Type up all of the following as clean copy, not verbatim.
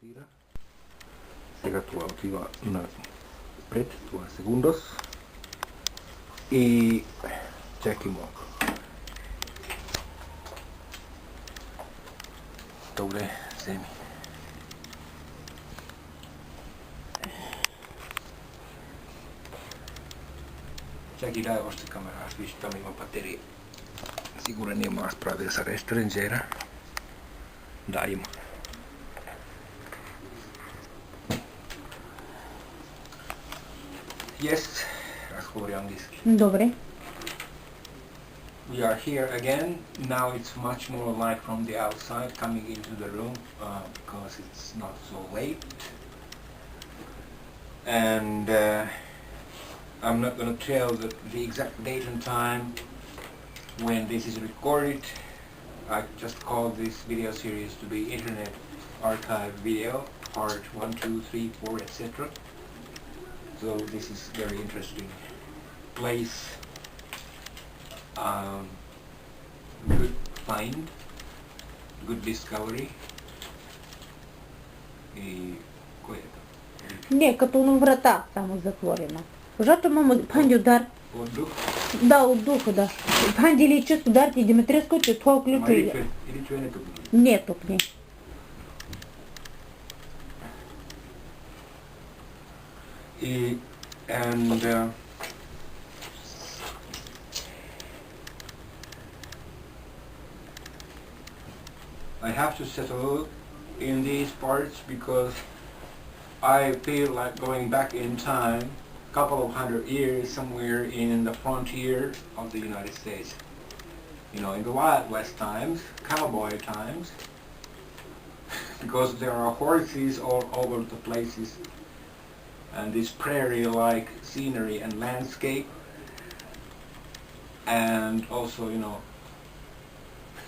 Tira. Será tu activa una pret, 2 segundos. Y checkimo. Doble semi. Check it out, the camera switch también con batería. Sicuramente más para desarrollar strangera. Daimo. Yes, rozhovor anglicky. Dobre. We are here again. Now it's much more light from the outside coming into the room because it's not so late. And I'm not going to tell the exact date and time when this is recorded. I just call this video series to be Internet Archive Video, part 1, 2, 3, 4, etc. So this is very interesting place. Good find, good discovery. И кое это? Не, като на врата само затворена. Пожато мама панди удар. Воздух? Да, от духа, да. Панди ли чест удар ти Димитреско, че това ключо Или че не тук? Не, тук не. And I have to settle in these parts because I feel like going back in time a couple of 100 years somewhere in the frontier of the United States. You know, in the Wild West times, cowboy times, because there are horses all over the places and this prairie-like scenery and landscape, and also, you know,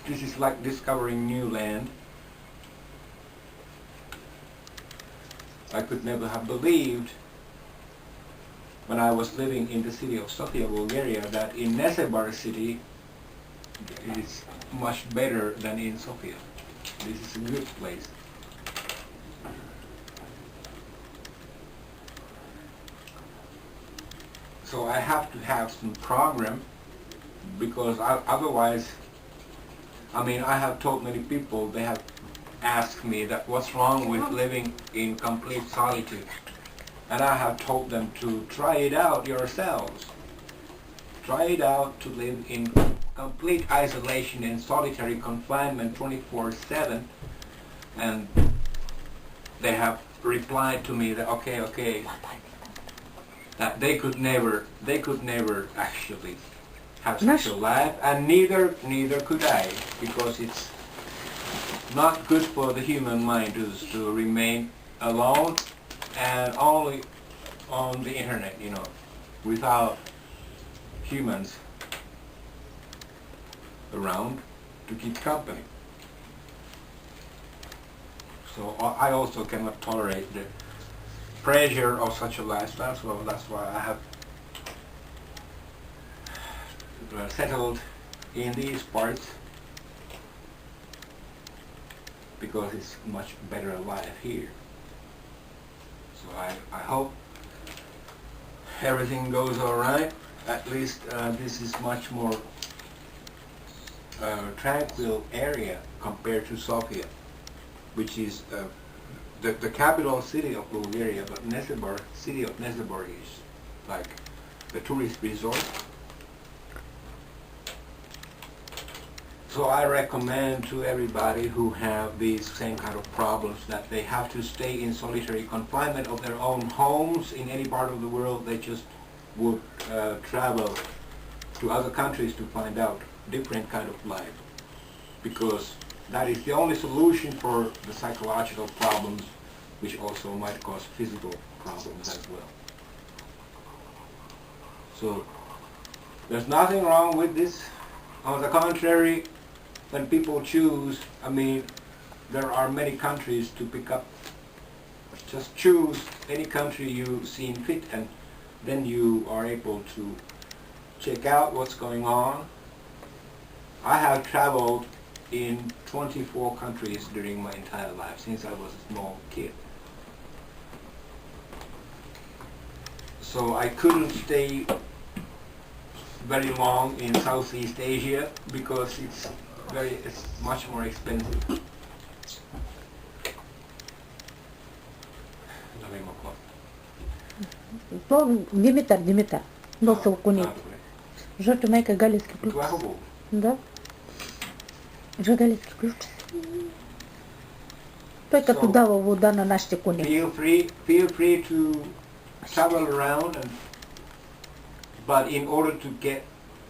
this is like discovering new land. I could never have believed when I was living in the city of Sofia, Bulgaria, that in Nesebar city it is much better than in Sofia. This is a good place. So I have to have some program because otherwise, I mean, I have told many people, they have asked me that what's wrong with living in complete solitude. And I have told them to try it out yourselves. Try it out to live in complete isolation and solitary confinement 24/7. And they have replied to me that okay, that they could never actually have such a life, and neither could I, because it's not good for the human mind to remain alone and only on the internet, you know, without humans around to keep company. So I also cannot tolerate the pressure of such a lifestyle, so that's why I have settled in these parts, because it's much better life here. So I hope everything goes alright. At least this is much more tranquil area compared to Sofia, which is the capital city of Bulgaria, but city of Nesebar is like the tourist resort. So I recommend to everybody who have these same kind of problems that they have to stay in solitary confinement of their own homes in any part of the world. They just would travel to other countries to find out different kind of life, because that is the only solution for the psychological problems, which also might cause physical problems as well. So there's nothing wrong with this. On the contrary, when people choose, I mean, there are many countries to pick up. Just choose any country you seem fit, and then you are able to check out what's going on. I have traveled in 24 countries during my entire life, since I was a small kid. So I couldn't stay very long in Southeast Asia because it's much more expensive. То Димитър. Доста окунит. Защото майка галиски ключ. Това е хубаво. Да. За галиски ключ. Той като дава вода на нашите кони. Feel free to travel around, but in order to get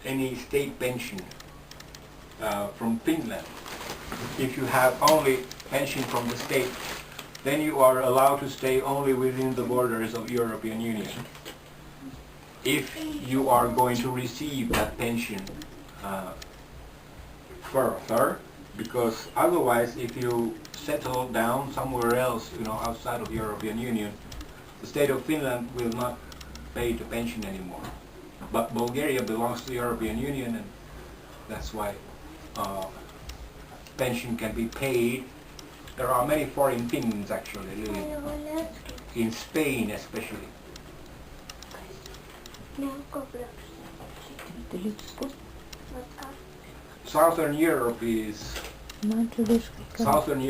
any state pension from Finland, if you have only pension from the state, then you are allowed to stay only within the borders of European Union. If you are going to receive that pension further, because otherwise if you settle down somewhere else, outside of the European Union, the state of Finland will not pay the pension anymore. But Bulgaria belongs to the European Union, and that's why pension can be paid. There are many foreign Finns actually living in Spain especially. Southern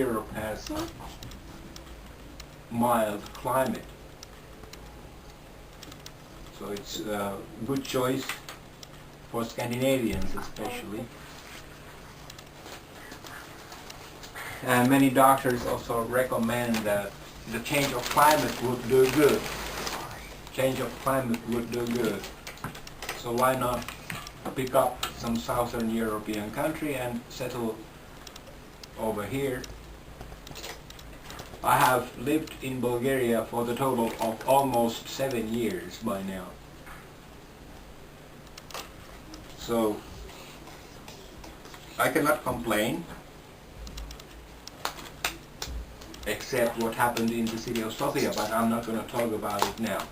Europe has mild climate, so it's a good choice for Scandinavians especially. And many doctors also recommend that the change of climate would do good. Change of climate would do good. So why not pick up some Southern European country and settle over here? I have lived in Bulgaria for the total of almost 7 years by now. So I cannot complain, except what happened in the city of Sofia, but I'm not going to talk about it now.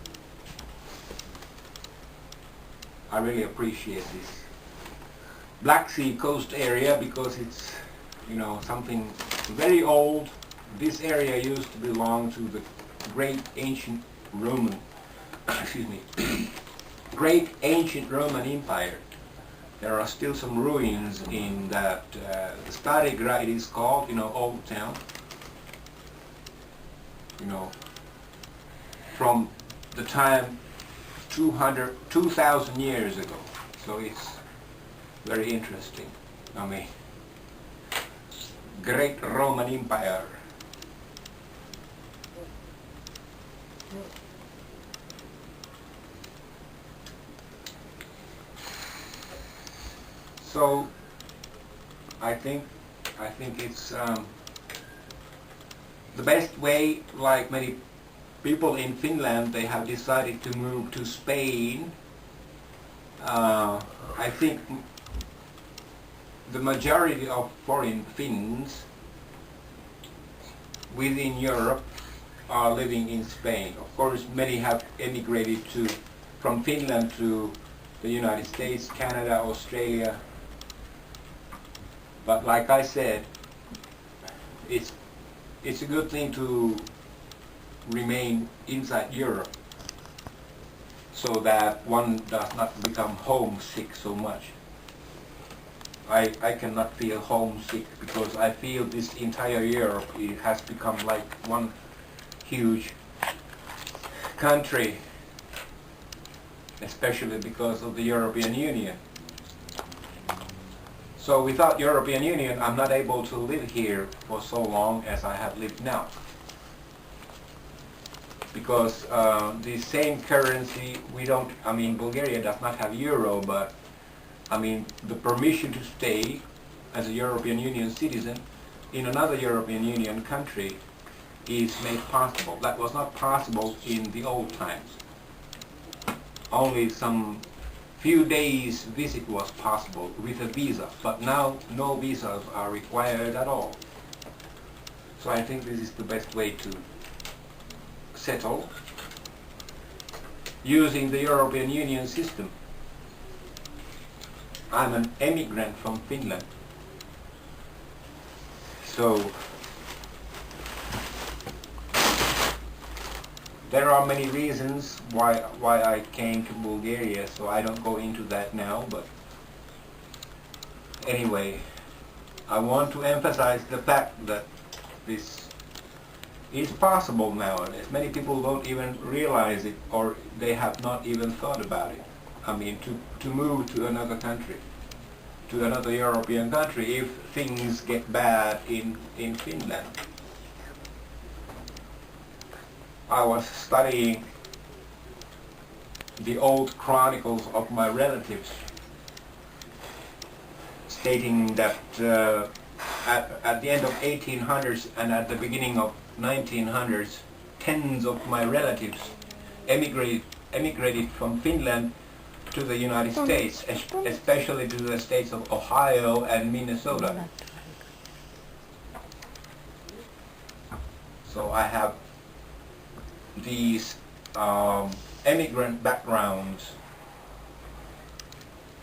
I really appreciate this Black Sea coast area because it's, something very old. This area used to belong to the great ancient Roman, great ancient Roman Empire. There are still some ruins in that, Starigrad it is called, old town. From the time 2,000 years ago. So it's very interesting. Great Roman Empire. So I think it's the best way, like many people in Finland, they have decided to move to Spain. I think the majority of foreign Finns within Europe are living in Spain. Of course, many have emigrated from Finland to the United States, Canada, Australia. But like I said, it's a good thing to remain inside Europe so that one does not become homesick so much. I cannot feel homesick because I feel this entire Europe has become like one huge country, especially because of the European Union. So without European Union, I'm not able to live here for so long as I have lived now. Because the same currency, Bulgaria does not have euro, but the permission to stay as a European Union citizen in another European Union country is made possible. That was not possible in the old times. Only some few days visit was possible with a visa, but now no visas are required at all. So I think this is the best way to settle using the European Union system. I'm an emigrant from Finland. So there are many reasons why I came to Bulgaria, so I don't go into that now, but anyway, I want to emphasize the fact that this is possible nowadays. Many people don't even realize it, or they have not even thought about it. I mean, to move to another country, to another European country, if things get bad in Finland. I was studying the old chronicles of my relatives, stating that at the end of 1800s and at the beginning of 1900s, tens of my relatives emigrated from Finland to the United States, especially to the states of Ohio and Minnesota. So I have these immigrant backgrounds,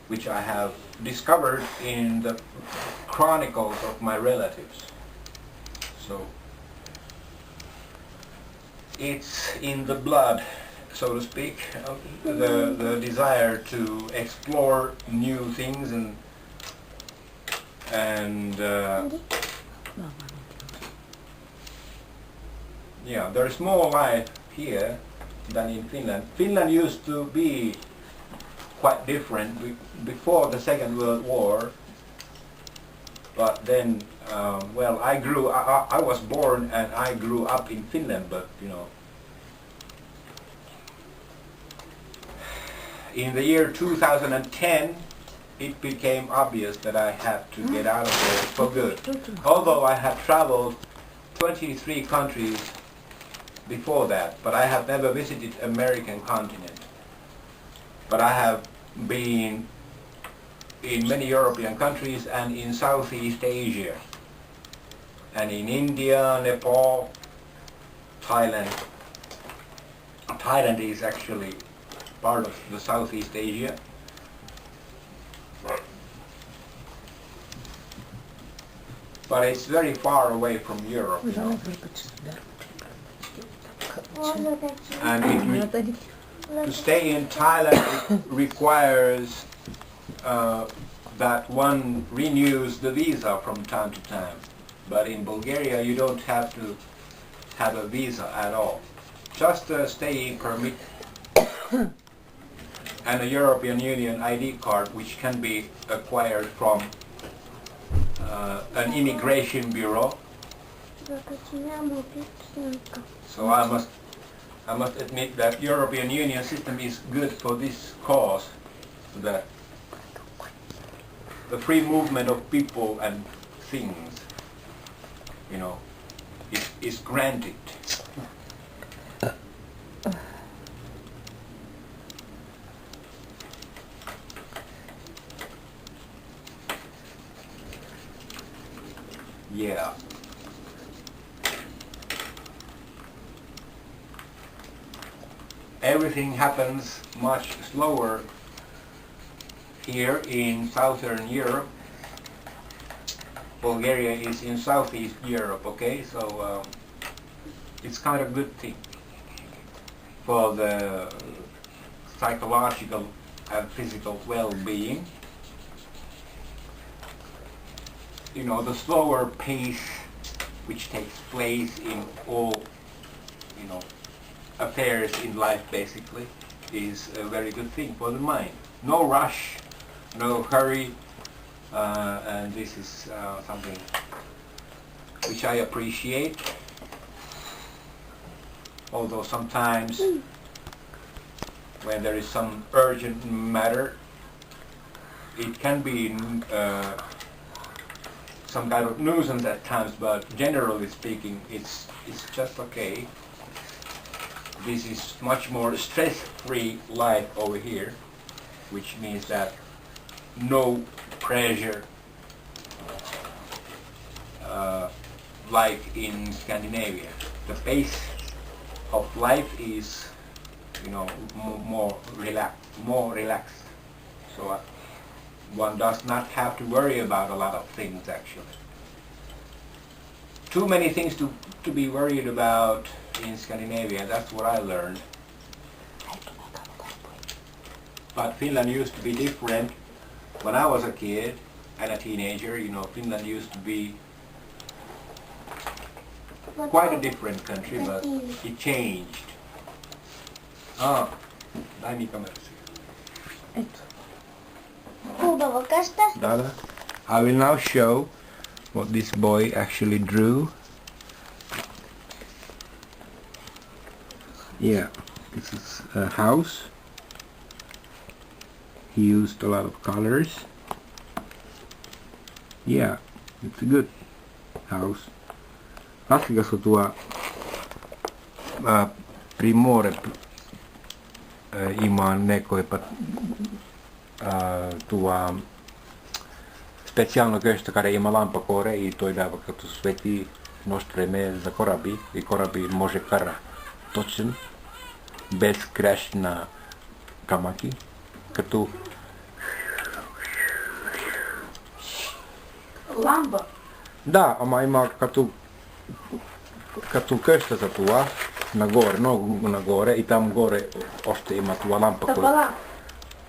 which I have discovered in the chronicles of my relatives. So it's in the blood, so to speak, the desire to explore new things and yeah, there's more life here than in Finland. Finland used to be quite different before the Second World War, but then, well, I was born and I grew up in Finland, but you know, in the year 2010, it became obvious that I had to get out of there for good. Although I had traveled 23 countries before that, but I have never visited American continent. But I have been in many European countries and in Southeast Asia, and in India, Nepal, Thailand. Thailand is actually part of the Southeast Asia. But it's very far away from Europe, you know. And to stay in Thailand requires that one renews the visa from time to time. But in Bulgaria you don't have to have a visa at all. Just a staying permit and a European Union ID card, which can be acquired from an immigration bureau. So I must admit that European Union system is good for this cause, that the free movement of people and things, you know, is granted. Yeah. Everything happens much slower here in Southern Europe. Bulgaria is in Southeast Europe, okay? So it's kind of a good thing for the psychological and physical well-being. You know, the slower pace which takes place in all, you know, affairs in life basically is a very good thing for the mind. No rush, no hurry, and this is something which I appreciate. Although sometimes when there is some urgent matter, it can be some kind of nuisance at times, but generally speaking it's just okay. This is much more stress-free life over here, which means that no pressure like in Scandinavia. The pace of life is, you know, more relaxed. So one does not have to worry about a lot of things actually. too many things to be worried about in Scandinavia. That's what I learned. But Finland used to be different. When I was a kid and a teenager, you know, Finland used to be quite a different country, but it changed. Ah, dai mi kamera. Dada. I will now show what this boy actually drew. Yeah, this is a house. He used a lot of colors. Yeah, it's a good house. Afrikassa tuo primore iman nekoipa tuo specijalno köstä kada ima lampakore I to da vaikka tu sveti nostre me za korabi I korabi može kara točen bez crash na kamaki като Ламба. Да, ама има като къщата това нагоре, много нагоре и там горе още има това лампа. Стъпала.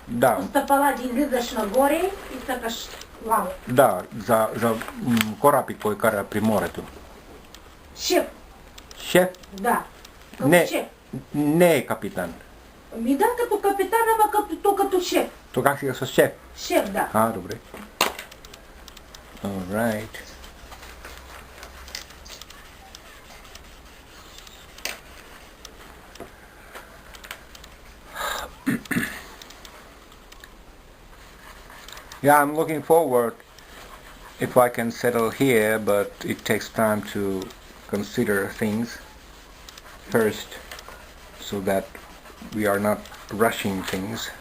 Да. Стъпала излизаш нагоре и стъпаш лампа. Да, за кораби кой кара при морето. Шеф. Шеф? Да. Не, шеф. не е капитан. Ми да, като капитан, ама като шеф. То как си с шеф? Шеф, да. А, добре. All right. Yeah, I'm looking forward if I can settle here, but it takes time to consider things first so that we are not rushing things.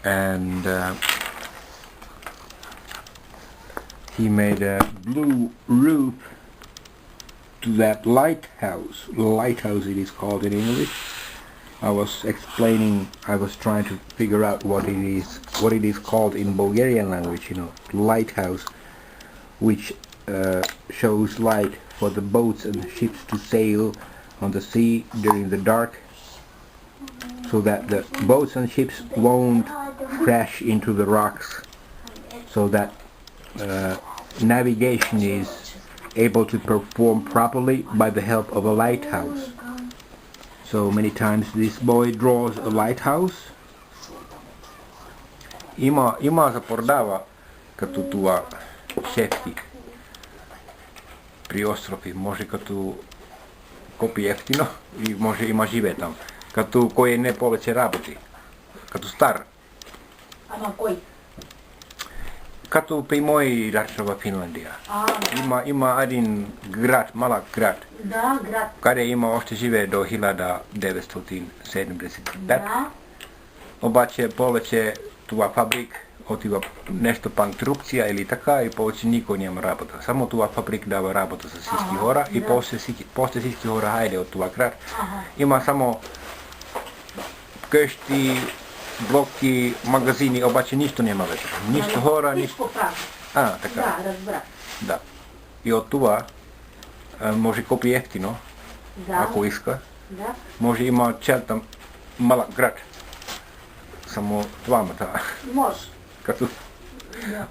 And he made a blue roof to that lighthouse. Lighthouse it is called in English. I was trying to figure out what it is called in Bulgarian language, you know, lighthouse, which shows light for the boats and the ships to sail on the sea during the dark, so that the boats and ships won't crash into the rocks, so that navigation is able to perform properly by the help of a lighthouse. So many times this boy draws a lighthouse. Има се продава като това шефти при острови. Може като купи ефтино и може има живе там. Като кой не повече работи. Като стар. Ама кой? Като при мои рачно в Финландия. Има един град, малък град. Да, град. Къде има още живее до 1975. Да. Обаче повече това фабрик отива нещо панкрупция или така и повече никой няма работа. Само това фабрик дава работа за всички хора и после всички хора хайде от това град. Има само къщи, блоки, магазини, обаче нищо няма вече. Нищо хора, нищо. Така. Да, разбрах. Да. И от това може купи ефтино, ако иска. Да. Може има цял малък град. Само двамата. Може. Като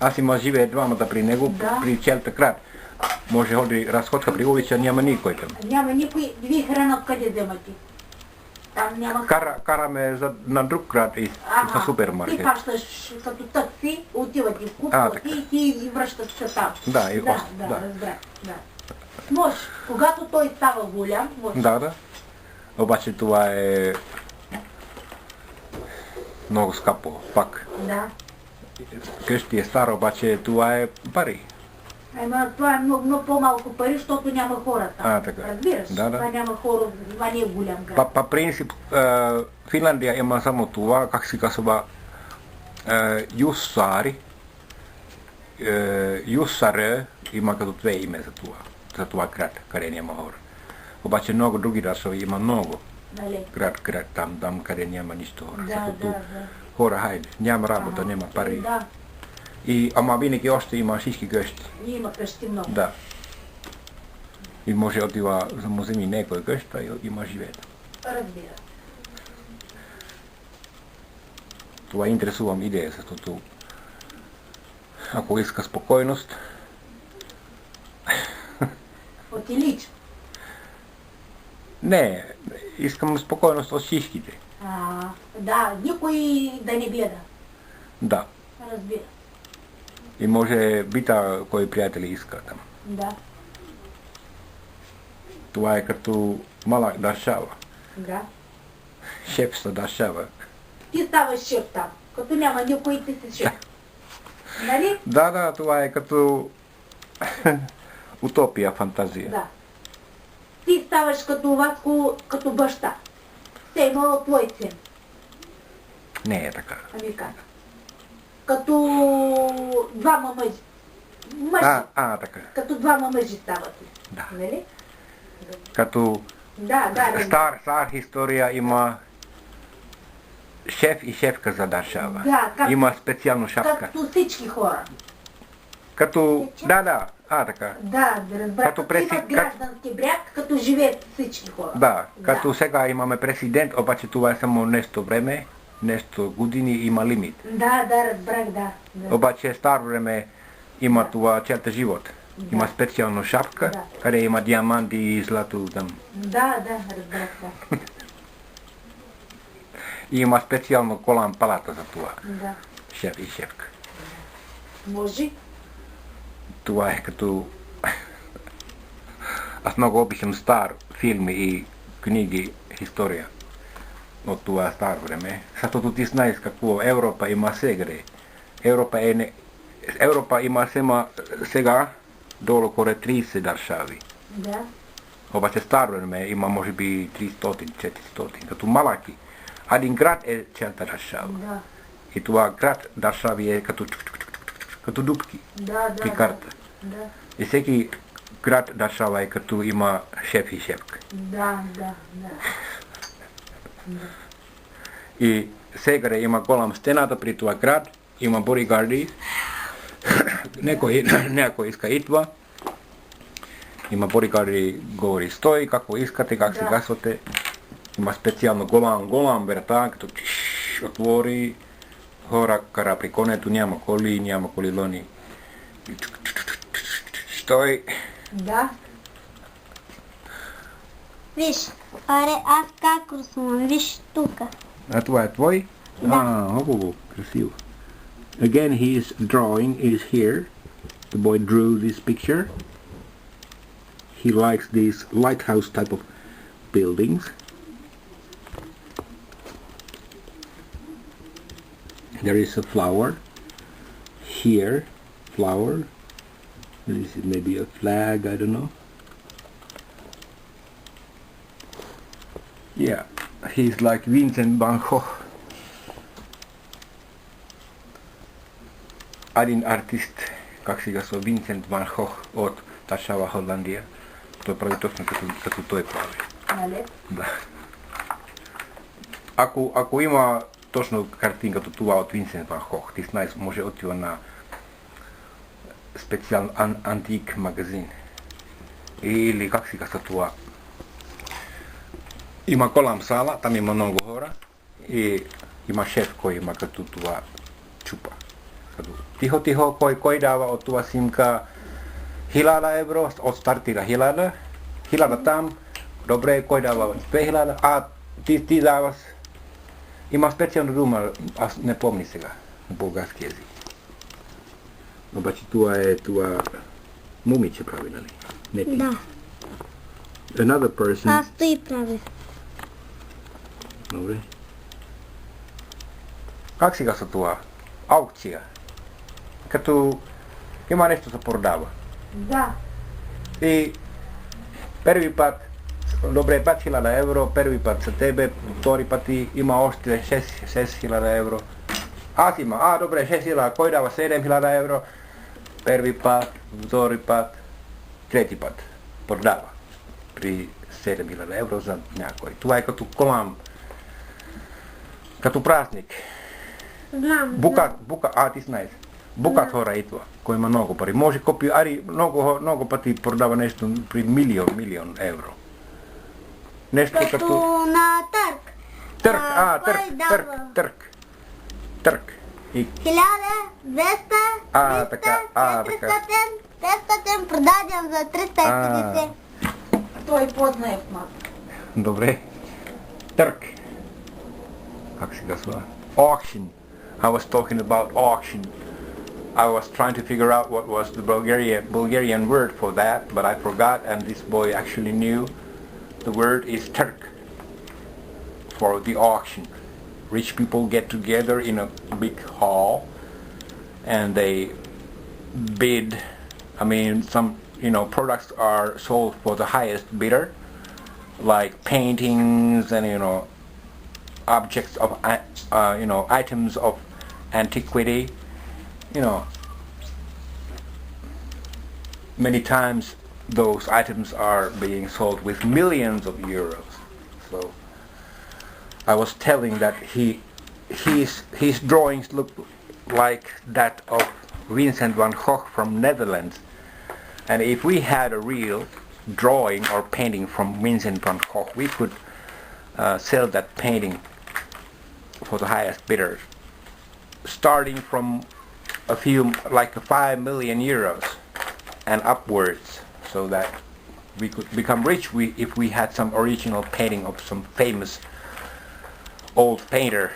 аз има живее двамата при него, при цялата град. Може ходи разходка при улица, няма никой там. Няма никой, ви храна откъде вземате? Там няма... Караме на друг град и на супермаркет. Ти пащаш като такси, отивате в купувате и ти връщаш се там. Да, разбрах. Да. Може, когато той става голям, може. Да. Обаче това е много скъпо, пак. Да. Къщи е стара, обаче това е пари. Това е много по-малко пари, защото няма хора там. Така. Разбираш? Да. Това няма хора, това не е голям град. По принцип, Финландия има само това, как се казва, Jussari. Jussarö има като две име за това град, къде няма хора. Обаче много други расови има много. Нали? Град, там, къде няма нищо хора. Да. Хора, хайде, няма работа, няма пари. Да, Ама винаги още има всички къщи. има къщи много. Да. И може отива, да му вземи някоя къща и има живее. Разбира. Това интересувам идея, защото ако иска спокойност, Отилично. не, искам спокойност от всичките. Да, никой да не гледа. Да. Разбира. И може бита кой приятели иска там. Да. Това е като малък държава. Да. Шефска държава. Ти ставаш шеф там. Като няма никой, ти си шеф. Нали? Да, това е като утопия, фантазия. Да. Ти ставаш като Васко, като баща. Те имало твой син. Не е така. Ами как? Като двама мъжи. Така. Като двама мъжи стават. Да. Нали? Като Да. стар история има шеф и шефка за държава. Да, Има специална шапка. Като всички хора. Като, така. Да, разбрах. Като Като имат граждански бряг, като живеят всички хора. Да, като сега имаме президент, обаче това е само нещо време, нещо години, има лимит. Да, разбрах, да. Обаче старо време има това цялата живот. Има специална шапка, къде има диаманти и злато там. Да, разбрах, да. И има специално колан палата за това. Да. Шеф и шефка. Може? Това е като... Аз много обичам стар филми и книги, история от това старо време. Защото ти знаеш какво Европа има сега. Европа има сега долу коре 30 държави. Да. Обаче старо време има може би 300-400, като малаки. Един град е цялата държава. Да. И това град държави е като дупки при карта. Да. И всеки град държава е като има шеф и шефка. Да. И сега има голям стената при това град, има бодигарди, някой иска идва, има бодигарди говори стой, какво искате, как се гасвате, има специално голям врата, като отвори, хора кара при конето, няма колилони. Стой! Да. Виж, аре, аз как рисувам, виж тука. А това е твой? Да. Хубаво, красиво. Again, his drawing is here. The boy drew this picture. He likes these lighthouse type of buildings. There is a flower. Here, flower. This is maybe a flag, I don't know. Yeah, he's like Vincent van Gogh. Один артист, как сега са Винсент Ван Хох от държава Холандия. Той прави точно като той прави. Нали? Да. Ако има точно картин като това от Винсент Ван Хох, ти знаеш, може отива на специален антик магазин. Или как сега са това. Има голям сала, там има много хора и има шеф, кой има като това чупа. Тихо, кой дава от това снимка 1000 евро, от стартира 1000 там, добре, кой дава 2000, ти даваш. Има специална дума, аз не помня сега, на български език. Обаче това е момиче прави, нали? Не ти. Да. Another person. Аз той прави. Добре. Как сега са това? Аукция. Като има нещо се продава. Да. И първи път, добре, 5000 евро, първи път за тебе, втори път има още 6000 евро. Аз има, добре, 6000, кой дава 7000 евро, първи път, втори път, трети път, продава. при 7000 евро за някой. Това е като празник. Знам. Ти знаеш. Богат хора идва, кой има много пари. Може купи, много пъти продава нещо при милион евро. Нещо Като на търг. Търг. И 1200, 300, 400, 500, продадем за 350. Той познае мама. Добре. Търг. Как се казва? Auction. I was talking about auction. I was trying to figure out what was the Bulgarian word for that, but I forgot, and this boy actually knew. The word is Turk for the auction. Rich people get together in a big hall and they bid. I mean, some products are sold for the highest bidder, like paintings and objects of items of antiquity. Many times those items are being sold with millions of euros. So I was telling that his drawings look like that of Vincent van Gogh from Netherlands, and if we had a real drawing or painting from Vincent van Gogh, we could sell that painting for the highest bidder, starting from a few, like 5 million euros and upwards, so that we could become rich if we had some original painting of some famous old painter.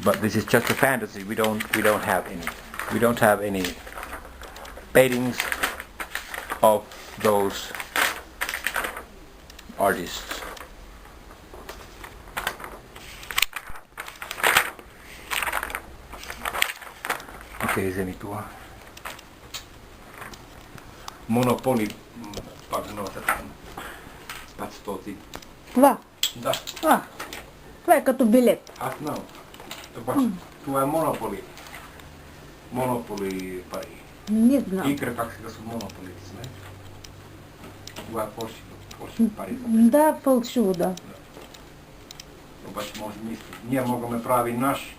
But this is just a fantasy. We don't have any paintings of those artists. Okei, se nyt tuo Monopoly пагнота там 500. Това. Да. Това е като билет. Аз знам. Това е Монополи пари. Не знам. Икра как се казва Монополи, знаеш? Това е фалшиво пари. Да, фалшиво, да. Обаче може мисли. Ние можем прави наш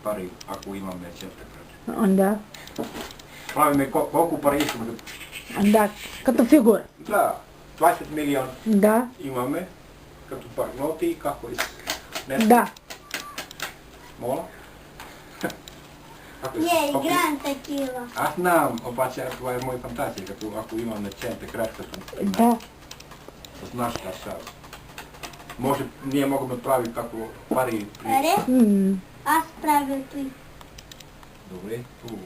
пари, ако имаме черта крача. Да. Правиме колко пари искаме да... Да, като фигура. Да, 20 милиона Да. имаме, като парноти, како е? Да. Мола? Не, играем такива. Аз знам, обаче това е моя фантазия, като ако имаме черта крача, Да. с нашата шала. Може, ние можем да правим како пари при... Аре, аз правя той. Добре, хубаво.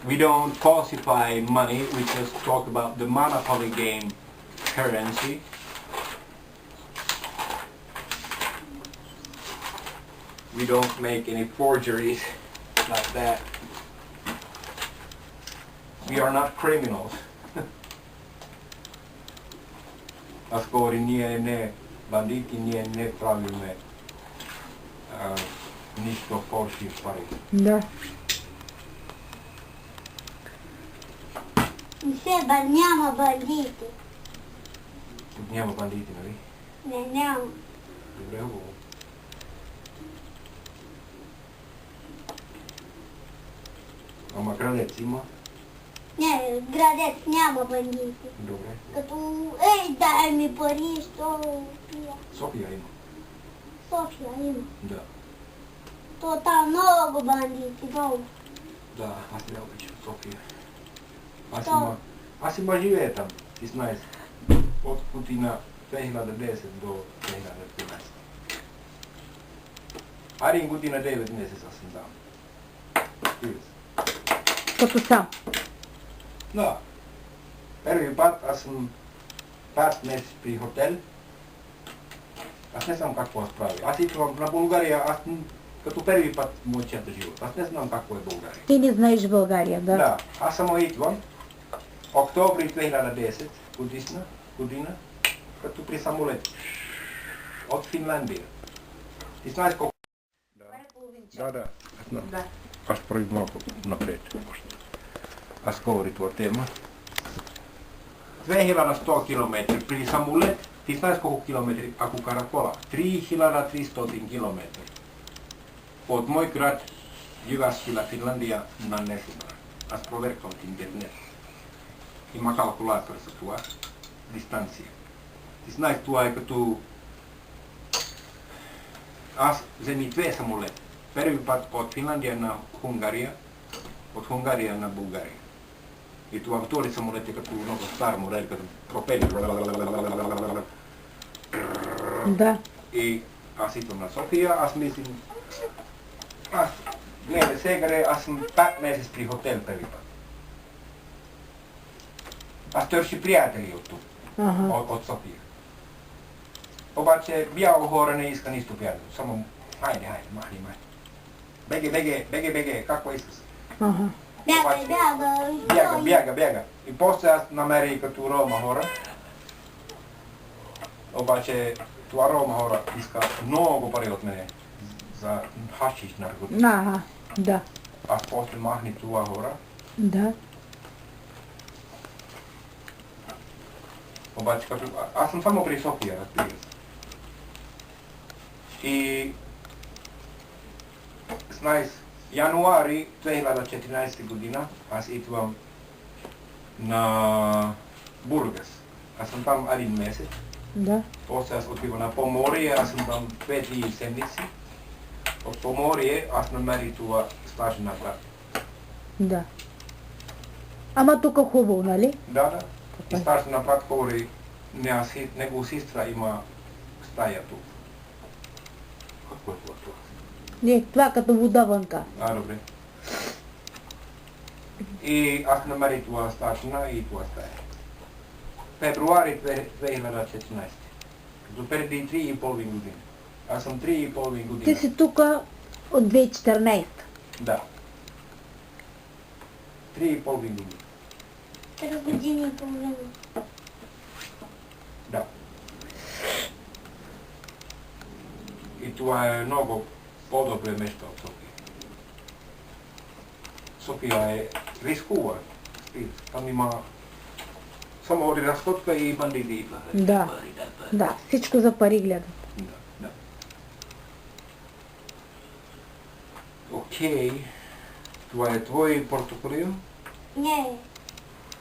We don't falsify money, we just talk about the monopoly game currency. We don't make any forgeries like that. We are not criminals. Askori ние не бандити, ние не правиме нищо фалшив пари. Да. Себа няма бандити. Няма бандити, нали? Не, няма. Добре, хубаво. Ама градец има? Не, градец няма бандити. Добре. Като, дай ми пари, що пия. София има? София има. Да. То там много бандити, много. Да, аз не обичам София. Аз има живея там, ти знаеш, от година 2010 до 2013. Арин година 9 месеца съм там. Като сам. Да. Първи път аз съм 5 месец при хотел. Аз не знам какво аз прави. Аз идвам на България, аз като първи път в моят живот. Аз не знам какво е България. Ти не знаеш България, да? Да, аз само идвам. Октомври 2010 година, като при самолет. От Финландия. Ти знаеш колко? Да, аз знам. Да. Аз правим малко напред. Аз говори това тема. 2100 километри при самолет. Ти знаеш колко километри, ако кара кола? 3300 километри. От мой град Jyväskylä, Finlandia, на Nesumra. Аз проверкал от интернет. Има калкулатор за това. Дистанция. Ти знаеш, това е като... Аз вземи две самолет. Първи път от Финландия на Унгария, от Унгария на Bulgaria. И това втори самолет е като много стар модел, като пропели. Да. И аз идвам на София, аз мислим... Аз гледа сега, аз съм 5 месец при хотел първи път. Аз търси приятели от тук, от София. Обаче бяло хора не иска нищо приятел, само хайде, махни. Беге, какво искаш? Бяга. И после аз намерих като рома хора. Обаче това рома хора иска много пари от мене за хашиш наркотик. Да. Аз после махни това хора. Да. Обаче като... Аз съм само при София, разбира се. И... Знаеш, януари 2014 година аз идвам на Бургас. Аз съм там един месец. Да. После аз отивам на Поморие, аз съм там 2-3 седмици. От Поморие аз намерих това старшина брат. Да. Ама тук хубаво, нали? Да. И старшина брат говори, него сестра има стая тук. Какво е това? Не, това като вода вънка. Добре. И аз намерих това старшина и това стая. Февруари 2014. Като преди 3,5 години. Аз съм 3,5 години. Ти си тук от 2014. Да. 3,5 години. 3 години и половина. Да. И това е много по-добре место от София. София е рискува. Там има само разходка и бандити. Да, всичко за пари гледат. Да. Окей. Това е твой портфолио? Не.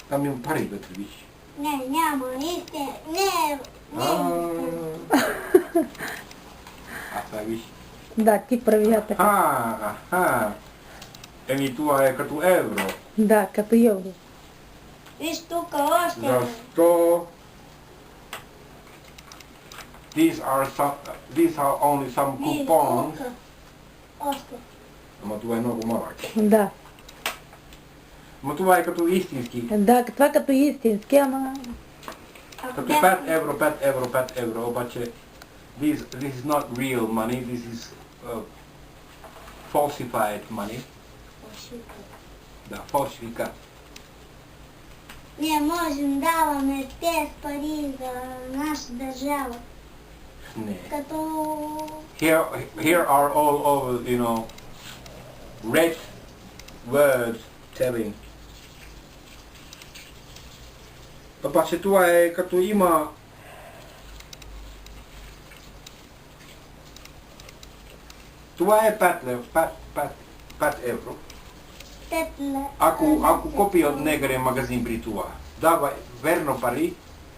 Там има пари вътре, виж. Не, няма. Не. Това виж. Да, ти прави така. Еми това е като евро. Да, като евро. Виж тук още. Защо? These are only some coupons. Още. Ама това е много малък. Да. Ама това е като истински. Да, това като истински, ама... Като 5 евро, обаче this is not real money, this is falsified money. Да, фалшификат. Ние можем даваме тези пари за наша държава. Не. Като... Here are all over, red words telling. Обаче това е като има... Това е 5 евро. Ако купи от негре магазин при това, дава верно пари,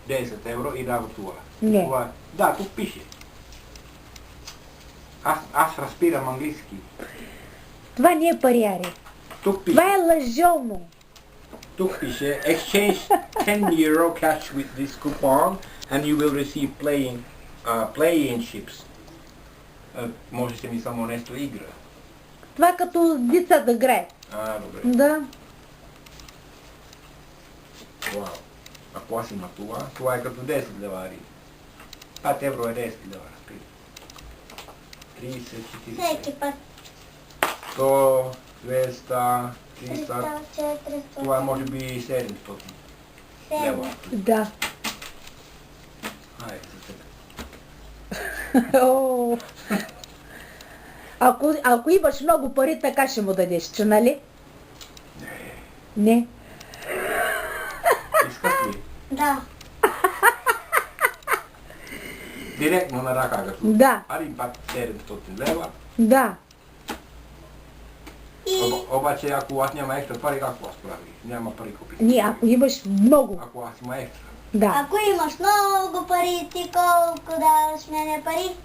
10 евро и дава това. Не. Това, да, тук пише. Аз разбирам английски. Това не е паряри. Тук пише. Това е лъжовно. Тук пише, exchange 10 euro cash with this coupon and you will receive playing chips. Може се ми само нещо игра. Това като деца да играе. Добре. Да. Вау. Ако аз има това, това е като 10 левари. 5 евро е 10 левари. 30, 40. Всеки път. 100, 200, 300. 400. Това е може би 700 лева. Да. Хайде за тебе. Ако имаш много пари, така ще му дадеш, че нали? Не. Искаш ли? Да. Директно на ръка като. Да. Един път 700 лева. Да. И Обаче ако аз няма екстра пари, какво аз прави? Няма пари купи. Не, ако имаш много. Ако аз има екстра. Да. ако имаш много пари, ти колко даваш мене пари?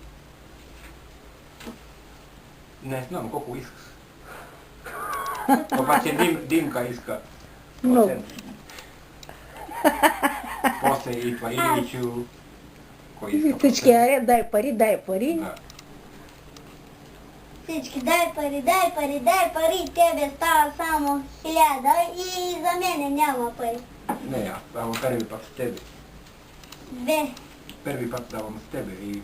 Не знам колко искаш. Обаче Димка иска. Много. процент. После идва Иличу. Кой иска Всички процент. аре, дай пари. Да. Всички дай пари, тебе става само 1000 и за мене няма пари. Не, аз давам първи път с тебе. Две. Първи път давам с тебе и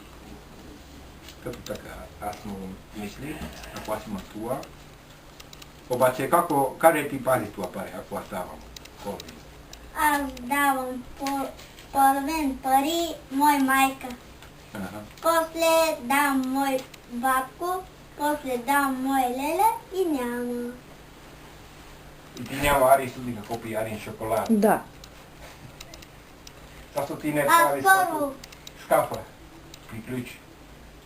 като така аз му мисли, ако аз имам това. Обаче къде ти пази това пари, ако аз давам? Колко? Аз давам половин пари мой майка. Ага. После дам мой батко, после дам мой леле и няма. И ти няма Ари суди да купи Арин шоколад. Да. Защо ти не Аз правиш първо. скафа? Приключи.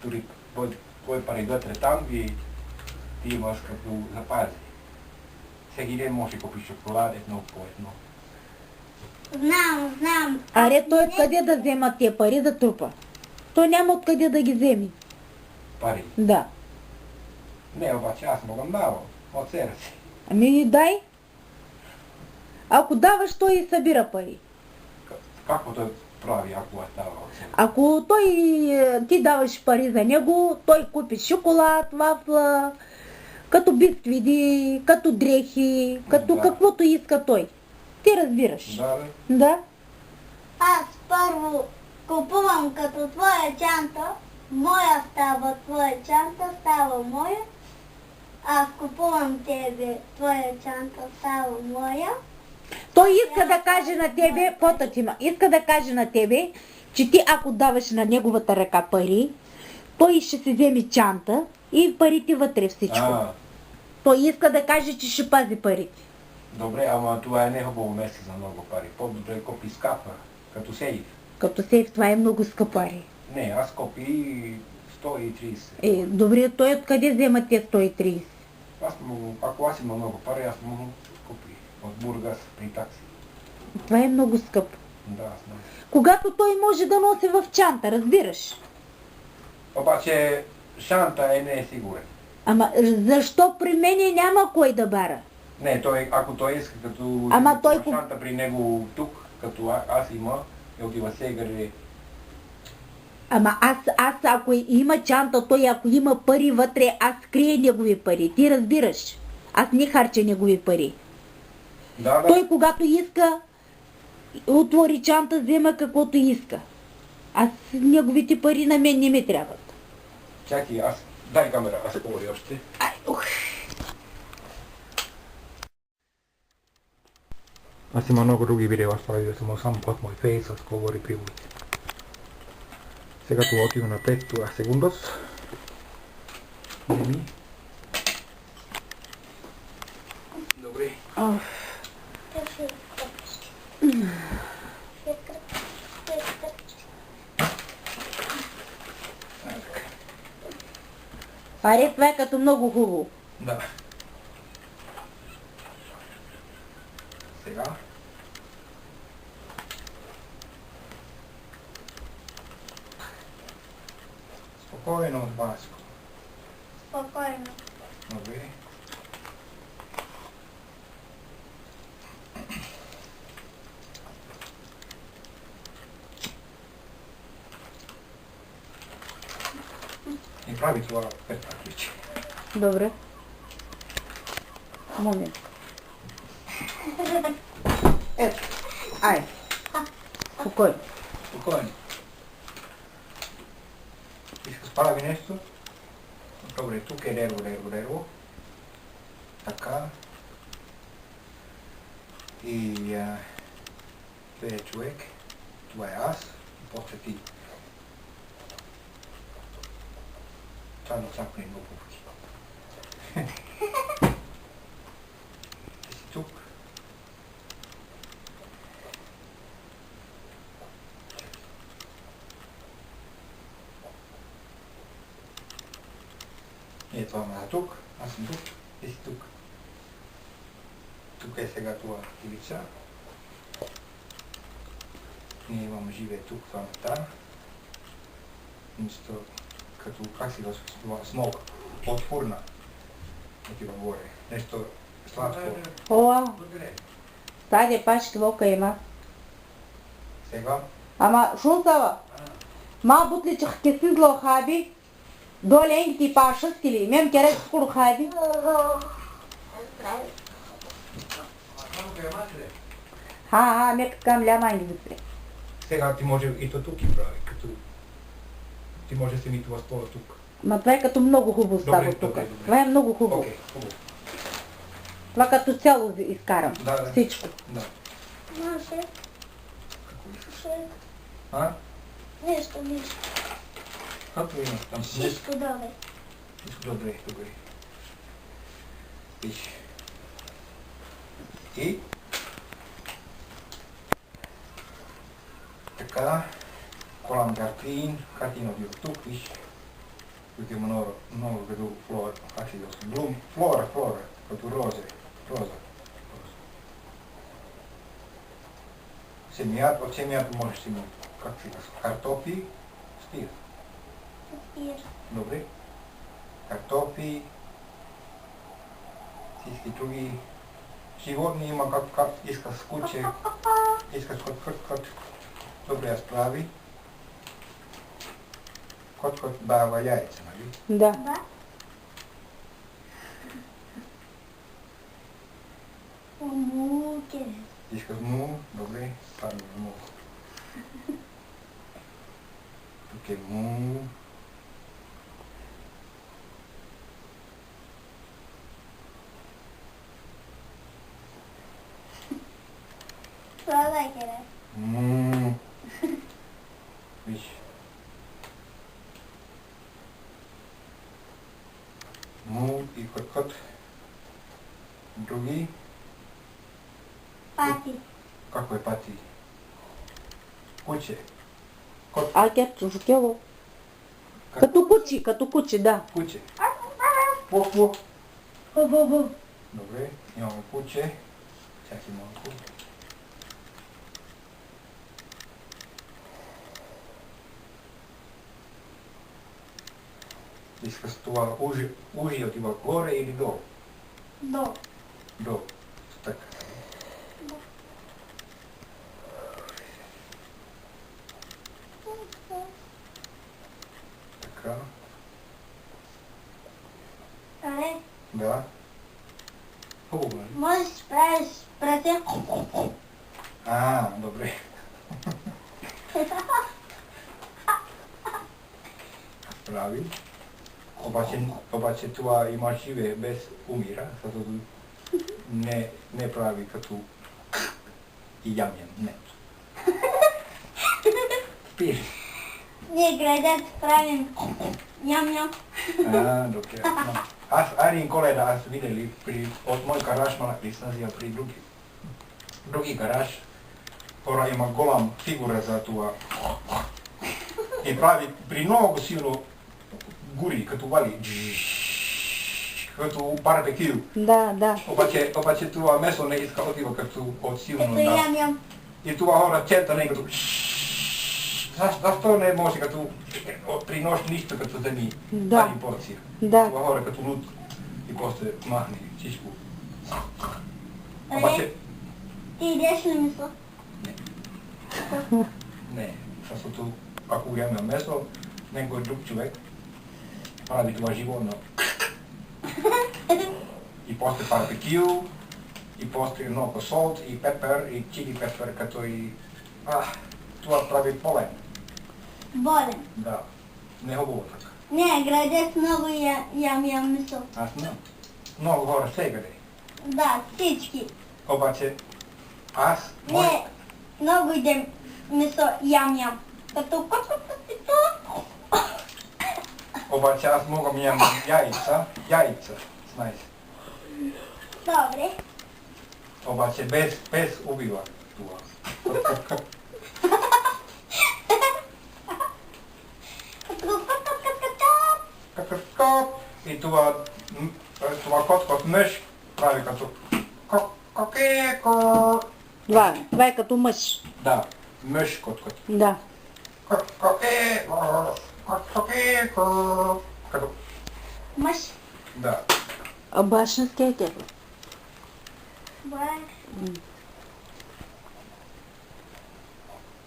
Тури твой пари вътре там и ти имаш като запази. Всеки ден може да купиш шоколад едно по едно. Знам. Аре, той откъде да взема тия пари да трупа? Той няма откъде да ги вземи. Пари. Да. Не, обаче аз мога да давам. От себе си. Ами дай. Ако даваш, той и събира пари. Какво той прави, ако аз давам от себе си? Ако ти даваш пари за него, той купи шоколад, вафла, като бисквиди, като дрехи, като Да. каквото иска той. Ти разбираш. Да, бе. Да. Аз първо купувам като твоя чанта, моя става твоя чанта, става моя. Аз купувам тебе, твоя чанта става моя. Той иска да каже на тебе, потатима, иска да каже на тебе, че ти ако даваш на неговата ръка пари, той ще си вземе чанта и парите вътре всичко. А, Той иска да каже, че ще пази парите. добре, ама това е не хубаво место за много пари. По-добре купи скапа, като сейф. Като сейф, това е много скъпо, пари. Не, аз купи 130. Добре, той откъде взема те 130? Ако аз имам много пари, аз мога купи от Бургас при такси. Това е много скъпо. Да, аз знам. Когато той може да носи в чанта, разбираш? Обаче шанта не е сигурен. Ама защо при мене няма кой да бара? Не, ако той иска като Ама той шанта при него тук, като аз има, и отива сегаре. Ама аз ако има чанта, той ако има пари вътре, аз крия негови пари. Ти разбираш? Аз не харча негови пари. Да. Той когато иска, отвори чанта, взема каквото иска. Аз неговите пари на мен не ми трябват. Чакай, дай камера, аз говоря още. Ай, ух. Аз има много други видеа, ставил съм само под мой фейс, аз говори приводи. Сега това отива на 5 секундос. Неми. Добре. Аре, това е като много хубаво. Да. Сега. Спокойно, Васко. Спокойно. Добре. И прави това петна ключи. Добре. Момент. Ето. Ай. Спокойно. Спокойно. Искаш прави нещо? Добре, тук е лево. Така. И това е човек. Това е аз. И после ти. Това не цапне много пъти. Ти си тук. Ето това ме тук, аз съм тук, ти си тук. Тук е сега това ивица. Ние имаме живее тук, това метар. Нещо като, как си това, смок, отворна. Отива горе. Нещо сладко. О, стаде пачки вока има. Сега? Ама, шун става? Ма бутли чах кесизло хаби. Доле енгити пашас кили. Мем керек скоро хаби. Ха, мека кам ляма енги бутли. Сега ти може и то тук и прави, като... Ти може да си ми това стола тук. Ма това е като много хубаво става тук. Това е много хубаво. Окей, хубаво. Това като цяло изкарам. Да. Всичко. Да. Може. Какво искаш? Ще. А? Нещо. Както има там? Всичко добре. Всичко добре. Виж. И? Така. Колам картина бил тук, виж. Тук има много като флора, как си да се блум. Флора, като роза. От семията можеш да си ми, как си да се, картофи, стига. Пир. Добре. Картофи, всички други животни има как иска с куче, иска с кот. Добре, аз прави. Кот дава яйца, нали? Да. Да. Муке. Искаш му, добре, падне му. Тук е му. Това да е къде. Му. Виж. Му и кот. Други. Пати. Какво е пати? Куче. А кето жукело. Като куче, да. Куче. Пух. Бу. Добре, имаме куче. Чакай малко. Искаш това ужи отива горе или долу? До. Долу. Така. Така. Аре, Да. Хубаво, нали? можеш да правиш пръте. Добре. Прави. Обаче това има живе без умира, защото не прави като и ям, не. Пише. Ние градец правим ням-ням. Добре. Аз Арин коледа аз видели от мой гараж малък сназия при други гараж. Хора има голям фигура за това. И прави при много силно гури, като вали. Като барбекю. Да. Обаче това месо не иска отива като от силно. Като ням-ням. И това хора чета не като защо не може като при нощ нищо като да ни пали порция. Да. Това хора като луд и после махне всичко. Аре, Обаче ти идеш ли мисъл? не, защото ако яме месо, някой друг човек прави това животно. И после барбекю, и после много солт, и пепер, и чили пепер, като и... това прави болен. Болен. Да, не хубаво така. Не, градец много ям мисъл. Аз знам. Много хора сега. Да, всички. Обаче аз... Не, много идем мисъл ям. Като Обаче аз мога ми ям яйца nice. Добре. Обаче без убива това. И това кот мъж прави като кокеко. Това е като мъж. Да, мъж кот. Да. Кокеко. Като, Мъж. да. А башна кете. Баш.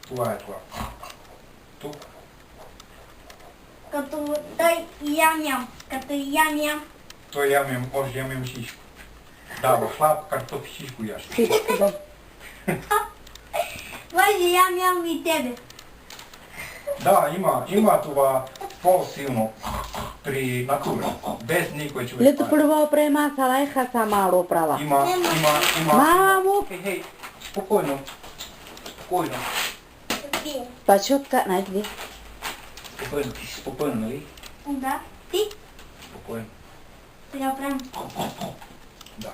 Това е това. Тук. Като той ям-ям. Като ям-ям. Той може ям всичко. Да, в хляб, картофи, всичко яш. Всичко, да. Може ям-ям и тебе. Да, има това по-силно при натура. Без никой човек. Лето първо према салай хаса мало права. Има. Мамо! Хей, спокойно. Спокойно. Вие. Пачутка, найди. Спокойно, ти си спокойно, нали? Да. Ти? Спокойно. Сега правим. Да.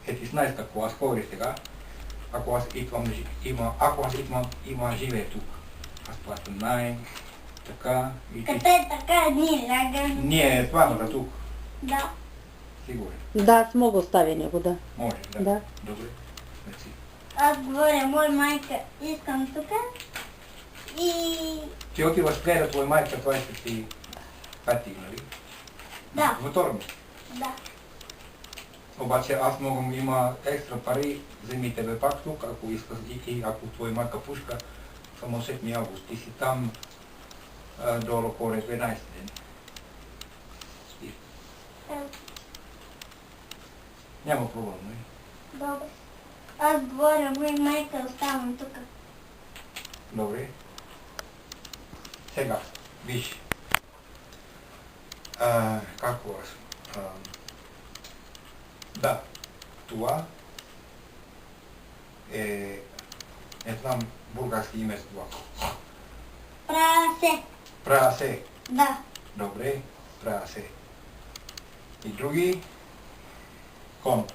Ти знаеш какво аз говорих сега? Ако аз идвам живее тук. Аз плащам найем, така и Като е така, ние лягаме. Ние планова тук. Да. Сигурен. Да, аз мога оставя него, да. Може, да. Да. Добре. Мерси. Аз говоря, мой майка, искам тук. И... Ти отиваш гледа твой майка 25 нали? Да. Моторно. Да. Обаче аз мога има екстра пари, вземи тебе пак тук, ако искаш и ако твой майка пушка, само 7 август. Ти си там долу коре 12 ден. Няма проблем, нали? Добре. Аз говоря, мой майка, оставам тук. Добре. Сега, виж. Какво аз? Да, това е, не знам български име за това. Прасе. Прасе. Да. Добре, прасе. И други? Кон.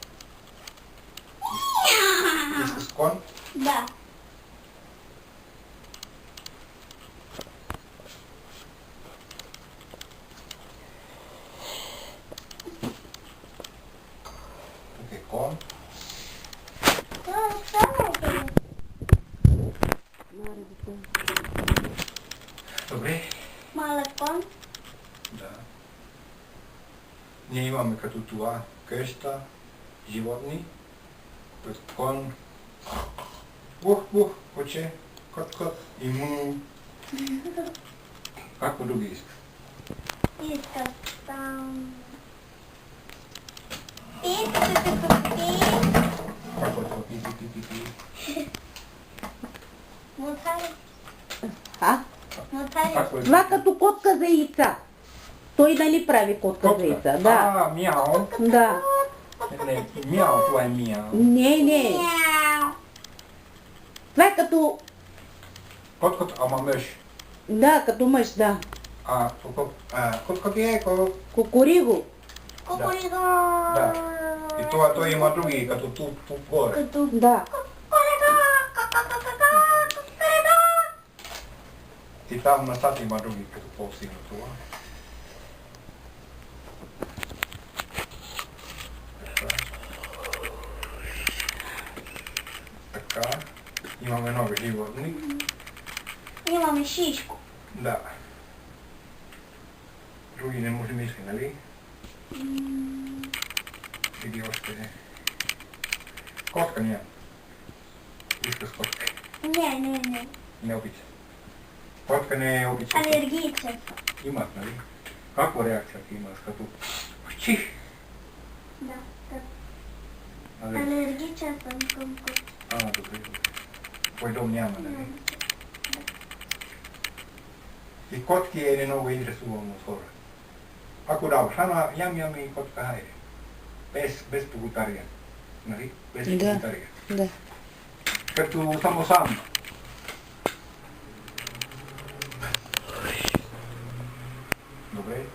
Искаш кон? Да. Тук е кон. Това е само. Добре. Малък кон. Да. Ние имаме като това къща, животни, като кон, коче, кот и му. Какво други искаш? Искам там... Какво е това? Пи. Мутари. А? Мутари. Какво е Това като котка за яйца. Той нали прави котка за яйца? Да. Мяу. Да. Не, мяу, това е мяу. Не. Мяу. Това е като... Кот, ама мъж. Да, като мъж, да. Кот е ко. Кукуриго. Кукуриго. Да. И това той има други, като тук горе. Като... Да. И там насад има други, като по-силно това. Така. Имаме нови животни. Имаме шишко. Да. Други не може мисли, нали? Или още не. Котка няма. Искаш котка. Не. Не обича. Котка не обича. Алергичен. Имат, нали? Каква реакция ти имаш, като чих? Да. Нали? Алергичен съм към кот. Добре. Твой дом няма, нали? И котки е не много интересувано от хора. Ако даваш, ама ям и котка хайде. Без погутария. Нали? Без Да. погутария. Да. Като само сам. Добре.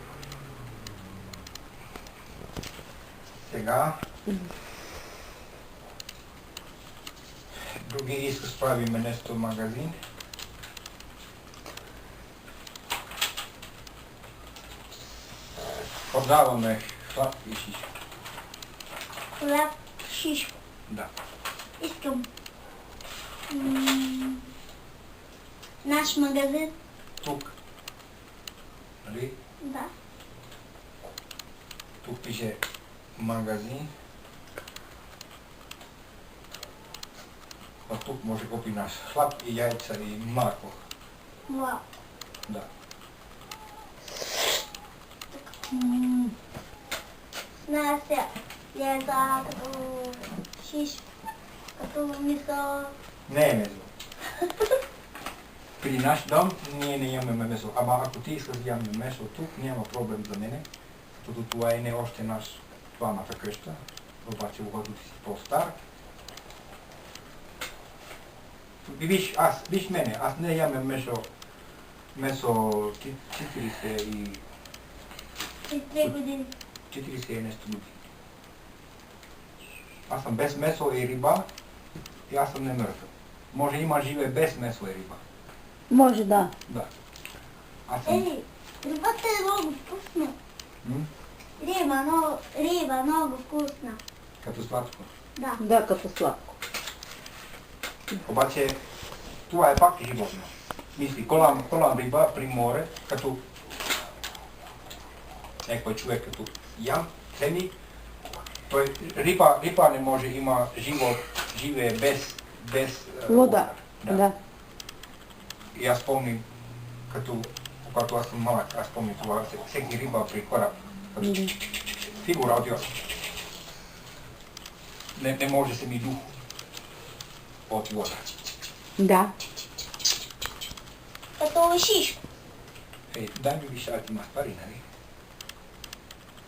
сега. Други иска справиме нещо в магазин. Продаваме хляб и шишка. Хляб, шишка. Да. Искам. Наш магазин? Тук. Нали? Да. Тук пише магазин. А тук може купи наш хляб и яйца и мляко. Вау. Да. Знаеш сега, яйца като шишка, като мисъл. Не е месо. При наш дом ние не имаме месо. Ама ако ти искаш да имаме месо тук, няма проблем за мене. Защото това е не още наш двамата къща. Обаче когато ти си по-стар. Виж мене, аз не имаме месо 40 и... 3 години. 40 и нещо години. Аз съм без месо и риба и аз съм не мъртъв. Може има живе без месо и риба. Може да. Да. Аз съм... Ей, рибата е много вкусна. М? Риба много вкусна. Като сладко. Да. Да, като сладко. Обаче това е пак животно. Мисли, колам риба при море, като некой човек като ям, цени, той риба не може има живее без Вода. Да. И аз помним, когато аз съм малък, аз помним това, всеки риба при кораб, фигура отива. Не може да се ми дух от вода. Да. Като шишка. Ей, дай ми виж, ти имаш пари, нали?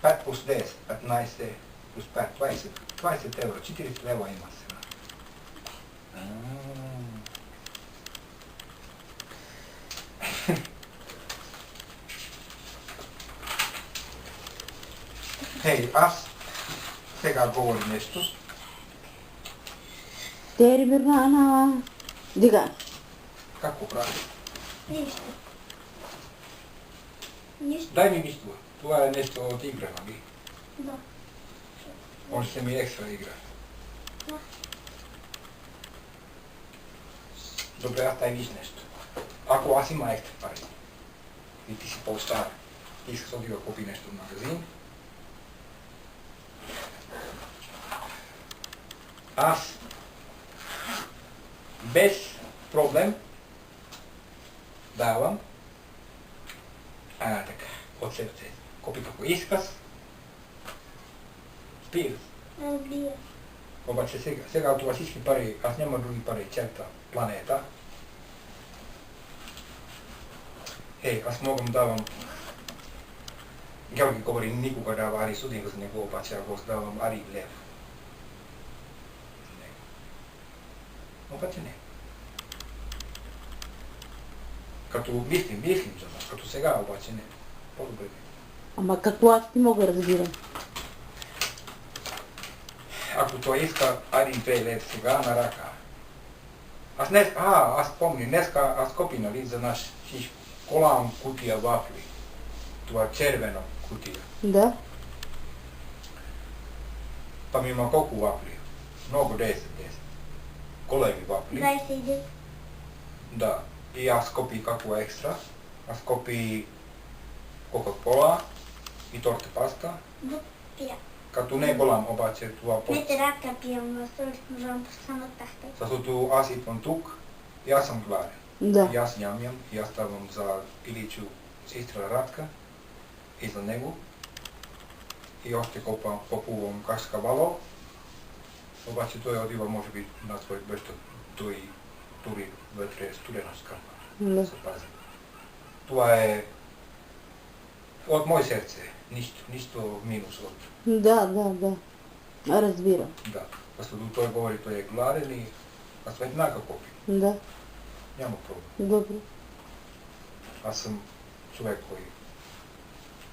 5 плюс 10, 15 плюс 5, 20 евро, 40 лева има сега. Хей, аз сега говоря нещо. Тери Бирмана. Дига. Как го правя? Нищо. Нищо. Дай ми виж това. Това е нещо от игра, нали? Да. Може да ми е екстра игра. Да. Добре, аз дай виж нещо. Ако аз има екстра пари и ти си по-стар, ти искаш да отива купи нещо в магазин, аз без проблем давам така, от сърце. Купи какво искаш, спира. Разбира. Обаче сега това всички пари, аз няма други пари, цялата планета. Аз могам давам, Георги говори, никога дава Ари Судинга за него, обаче ако давам Ари Лев. Обаче не. Като мислим за нас, като сега обаче не. По-добре не. Ама какво аз ти мога да разбирам? Ако той иска 1-2 лев сега на ръка. Аз помня, днеска аз купи, нали, за наш шиш голям кутия вафли. Това червено кутия. Да. Там има колко вафли? Много 10. Големи вафли. 29. Да. И аз купи какво екстра. Аз купи Кока-кола и торта паста. Да, пия. Като не е голям, обаче това по... Не трябва да пием, но съм само тахте. Защото аз идвам тук и аз съм гладен. Да. И аз нямам, и аз ставам за Иличу сестра Радка и за него. И още купувам кашка вало. Обаче той отива, може би, на свой баща, той тури вътре студена скърба. Да. Се пази. Това е от мое сърце. Нищо минус от... Да. Разбирам. Да. Защото той говори, той е гладен и аз веднага купи. Да. Няма проблем. Добре. Аз съм човек, който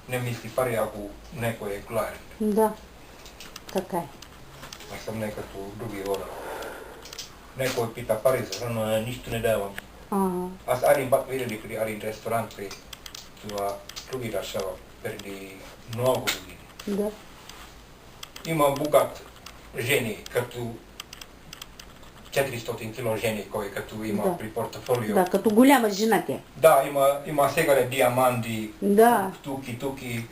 не мисли пари, ако некой е гладен. Да. Така е. Аз съм не като други хора. Някой пита пари за храна, нищо не давам. Аз един път видели при един ресторант при това други държава преди много години. Да. Има богат жени, като 400 кило жени, кой като има Да. при портфолио. Да, като голяма жена тя. Да, има сега диаманти, Да. туки.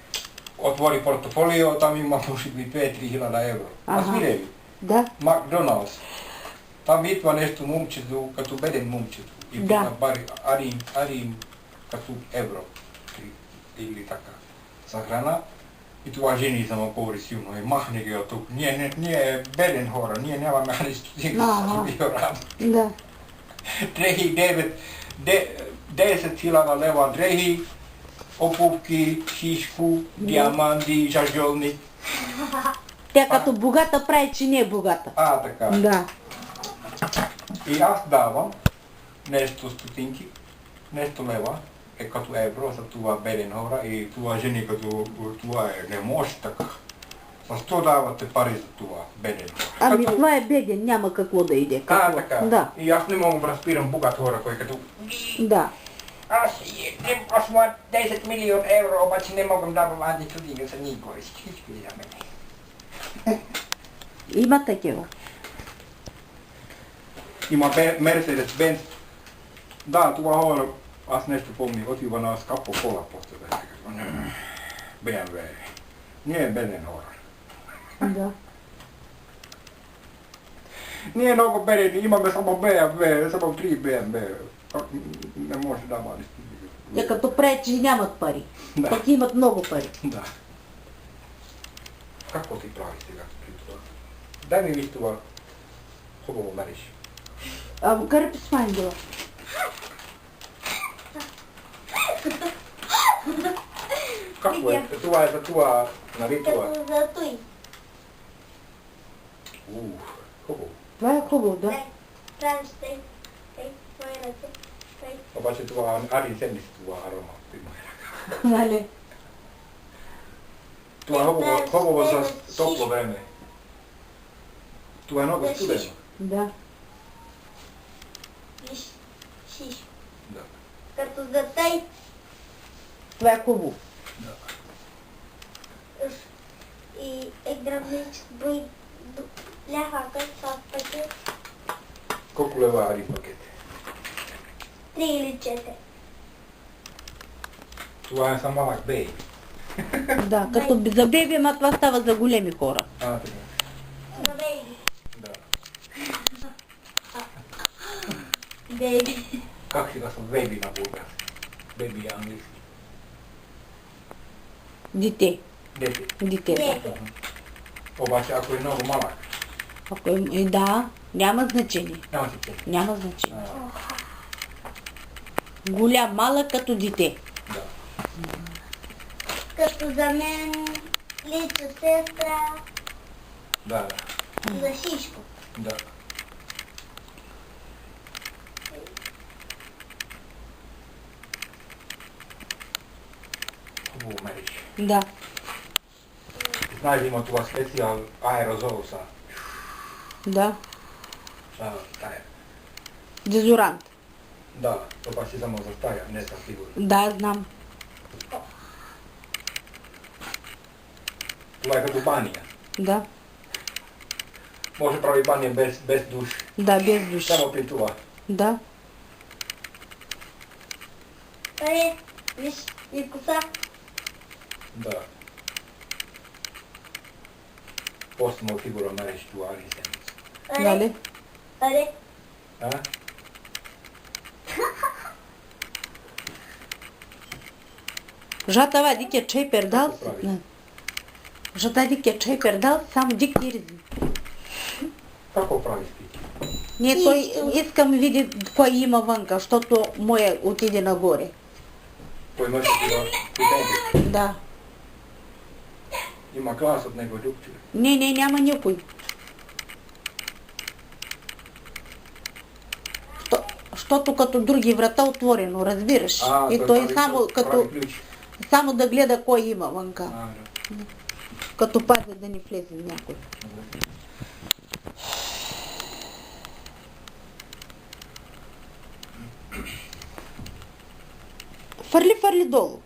Отвори портфолио, там има може би 2-3 хиляда евро. Аз Ага. видели. Да. Макдоналдс. Там идва нещо момчето, като беден момчето. И Да. да. Бари един като евро. Или така. За храна. И това жени само по-силно. И махне ги от тук. Ние беден хора, ние нямаме нищо Ага. с хора. Да. Дрехи 10 хиляда лева дрехи, обувки, шишко, диаманти, жажолник. Тя като богата прави, че не е богата. Така. Да. И аз давам нещо стотинки, нещо лева, е като евро за това беден хора и това жени като това не може така. Защо давате пари за това беден хора? Ами това е беден, няма какво да иде. Какво? Така. Да. И аз не мога да разбирам богат хора, кой като Да. аз имам 10 милион евро, обаче не мога да давам ади стотинка за никой. Всички за мене. Има такива. Има Мерседес Бенц. Да, това хора, аз нещо помня, отива на скапо кола после да се казва. BMW. Ние беден хора. Да. Ние много бедени, имаме само BMW, само 3 BMW. Не може да дава нищо. Те като прави, че нямат пари. Да. Пък имат много пари. Да. Какво ти прави сега при това? Дай ми виж това хубаво мериш. Кърпи с майндова. Какво е? Това е за това, нали това? Като за той. Хубаво. Това е хубаво, да. Правиш тъй. Твои ръце. Тъй. Обаче това, ади седмици това аромат има. Нали? Това е хубаво за топло време. Това е много студено. Да. Виж. Шиш. Да. Като за тъй. Това е хубаво. Да. И гръбничко бой ляха като с пакет. Колко лева ади пакет? 3 или 4. Това е само малък бей. Да, като за беби, ама това става за големи хора. Така. За бейби. Да. Бейби. Как ще казвам бейби на български? Бейби е английски. Дете. Дете. Дете. Дете. Обаче ако е много малък, Ако е, да, няма значение. няма си че. Няма значение. Голям, малък като дете. Да. Като за мен личо сестра. Да. За шишко. Да. Хубаво мериш. Да. Знаеш, има това специал аерозол са Да. тая. Дезорант. Да, това си само за тая, не за фигура. Да, знам. Това е като бания. Да. Може прави бания без душ. Да, без душа. Само при това. Да. Аре, виж, и коса. Да. После му фигура мериш това или седмица. Аре, Нали? аре. А? Жата дикия чай пердал. Какво прави? Не. Жата дикия чай пердал, само дик тиризи. Какво правиш ти? Не, той искам види кой има вънка, защото моя отиде нагоре. Той имаш такива студенти. Да. Има клас от него друг човек. Не, няма никой. Защото като други врата отворено, разбираш. И той прави- само прави като ключ. само да гледа кой има вънка. Да. Като пазя да не влезе някой. Фърли долу.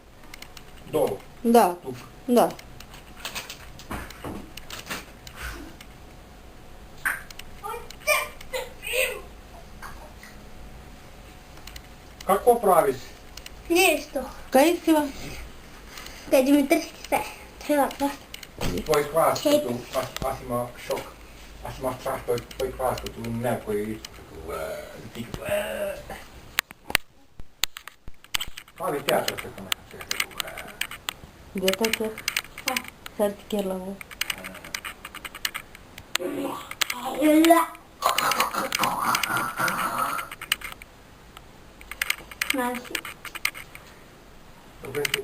Долу. Да. Тук. Да. Какво правиш? Нищо. Къде си, бе? Те Димитрийски сте. Трябва това. Твой клас, като аз има шок. Аз има страх, той клас, като някой прави театър, като ме. Где тя? Сърти Керлава. Ела. Знаеш ли? Добре си.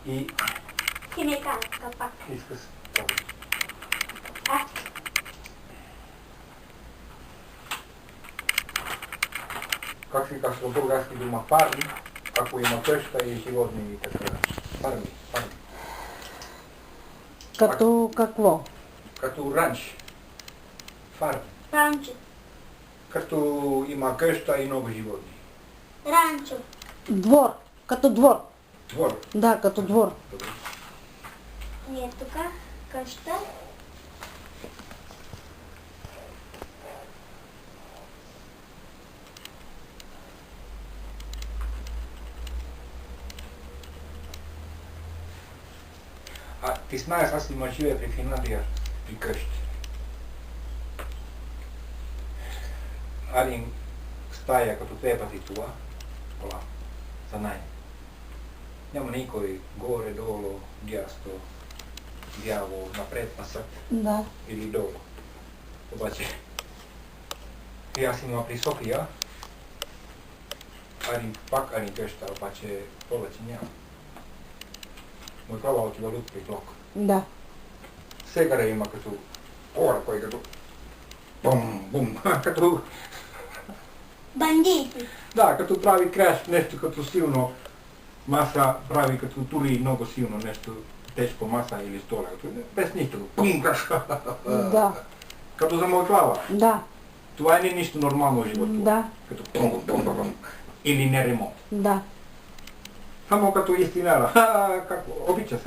И Ти не казва пак. искаш. Как си казва български дума парни, ако има къща и животни и така. Парни. Като какво? Като ранч. Фарм. Ранчо. Като има къща и много животни. Ранчо. Двор. Като двор. Двор. Да, като двор. Добре. Ние тук къща. А ти знаеш, аз има живея при Финландия при къщи. Един стая като тебе ти това, кола, за най. Няма никой горе, долу, дясно, дяво, напред, назад Да. или долу. Обаче, и аз има при София, пак един къща, обаче повече няма. Мой права отива люд при блок. Да. Сега има като хора, кой като бум, като Бандити. да, като прави краш, нещо като силно маса, прави като тури много силно нещо, тежко маса или стола, като без нищо, бум, краш, Да. като замълчава. Да. Това не е нищо нормално в живота. Да. Като пум, или не ремонт. Да. Само като истинара, как обичаш,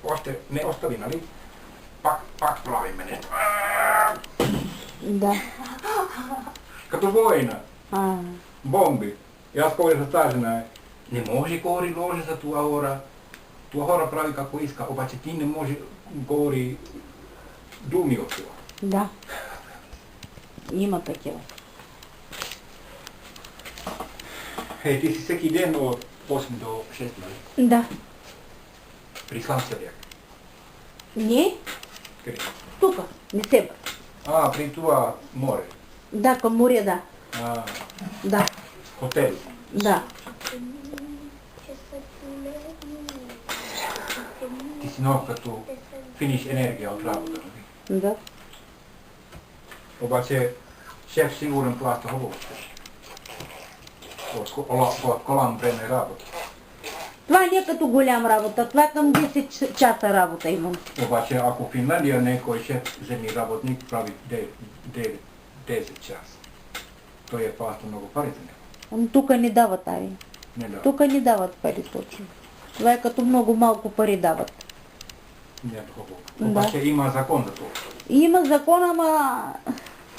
още не остави, нали? Пак правиме нещо. Да. Като война. А. Бомби. И аз кой се стажена, не може говори ложе за това хора. Това хора прави како иска, обаче ти не може говори думи от това. Да. Има такива. Ти си всеки ден от 8 до 6, нали? Да. При Слънцевяк. Не? Къде? Тук. Не се. При това море. Да, към море, да. Да. Хотел. Да. Ти си много като финиш енергия от работа, нали? Да. Обаче шеф сигурен плаща хубаво. От колан време работа. Това не е като голям работа, това към 10 часа работа имам. Обаче ако в Финландия някой шеф вземи работник, прави 10 часа. Той е плаща много пари за него. Ама тук не дават, ави. Не да. Тук не дават пари точно. Това е като много малко пари дават. Не е хубаво. Да. Обаче има закон за това. Има закон, ама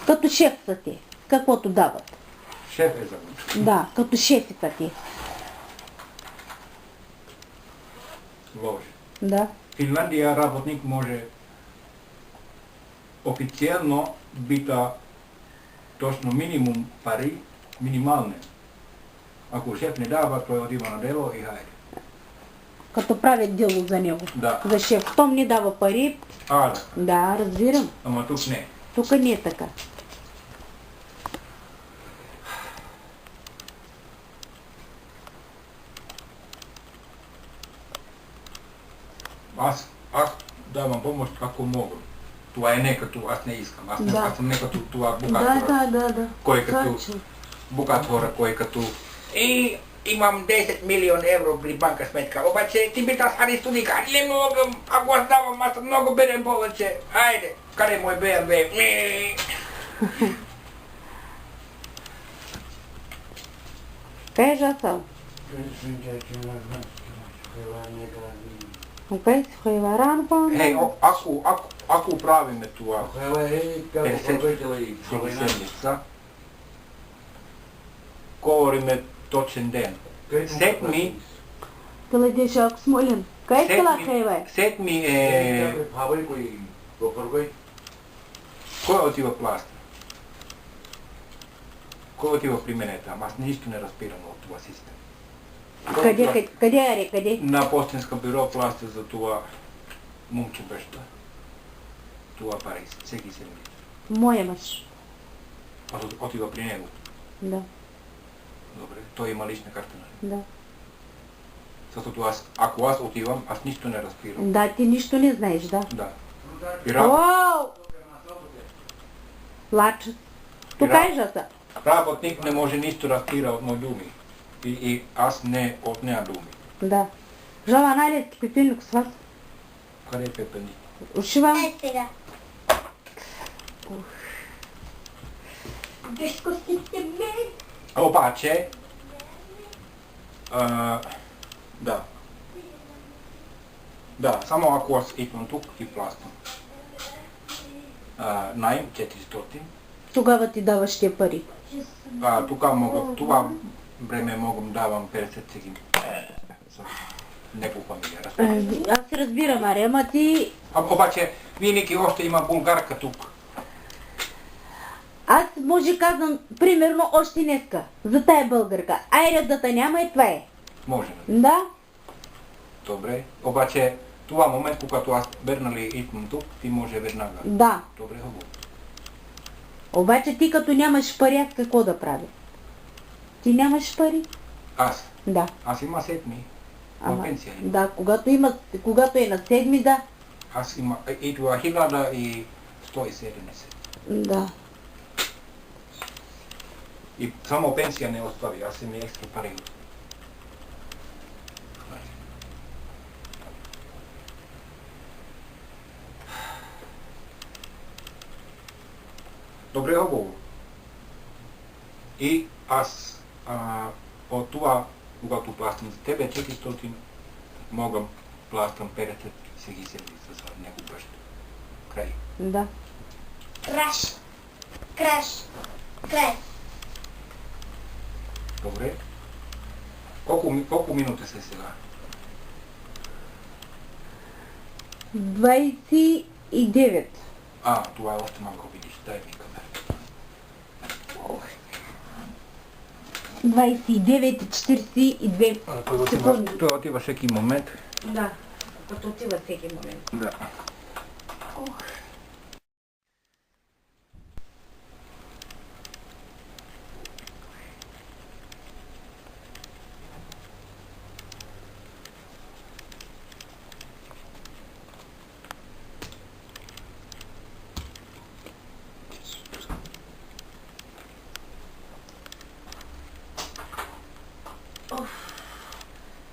като шеф са ти, каквото дават. Шеф е закон. Да, като шефи са ти. Ложе. Да. В Финландия работник може официално бита точно минимум пари, минимални. Ако шеф не дава, той отива на дело и хайде. Като правят дело за него. Да. За шеф. Том не дава пари. Да. Да, разбирам. Ама тук не. Тук не е така. Аз давам помощ ако мога. Това е не като аз не искам. Аз съм не като това богат хора. Да. Кой като богат хора, кой като имам 10 милион евро при банка сметка. Обаче ти питаш Аристо вика, не мога, ако аз давам, аз много берем повече. Айде, къде е мой БМВ? Кажи Асал. Окей, схвайва рано по. Хей, ако правиме това, 50 седмица, говориме точен ден. Седми, Каладеш ако смолен. Кай скала хейвай? седми е... Кой отива пласта? Кой отива при мене там? Аз нищо не разбирам от това система. Къде Аре, къде? На почтенска бюро плаща за това момче баща. Това пари, всеки седмица. Моя мъж. Аз отива при него. Да, Добре, той има лична карта, нали? да. Защото ако аз отивам, аз нищо не разбирам. Да, ти нищо не знаеш, да. Да. Оу! Лач. Тук е жаса. Работник не може нищо разбира от мои думи. И аз не от нея думи. Да. Жала най-летки пепелник с вас. Къде е пепелник? Ушивам. Ей сега. Виж костите ми. Обаче, да. Да, само ако аз идвам тук и плащам. Найм 400. Тогава ти даваш тия пари. Тук мога, това време могам давам 50 всеки. Не по фамилия. Аз се разбирам, Аре, ама ти... Обаче, винаги още има булгарка тук. Аз може казвам, примерно, още днеска, за тая българка. Айде да те няма и това е. Може. Да? Добре. Обаче, това момент, когато аз вернали идвам тук, ти може веднага. Да. Добре, хубаво. Обаче ти като нямаш пари, аз какво да правя? Ти нямаш пари? Аз. Да. Аз има седми. Ама, Пенсия. да, когато е на седми, да. Аз има, идва 1170. Да. И само пенсия не остави, аз съм и екстра пари. Добре, хубаво. И аз от това, когато плащам за тебе 400, мога плащам 50 всеки седмица за него баща. Край. Да. Краш. Краш. Край. Добре. Колко минути са сега? 29. Това е още малко, видиш. Дай ми камера. 29 и 42 секунди. Той отива всеки момент. Да, като отива всеки момент. Да. Ох.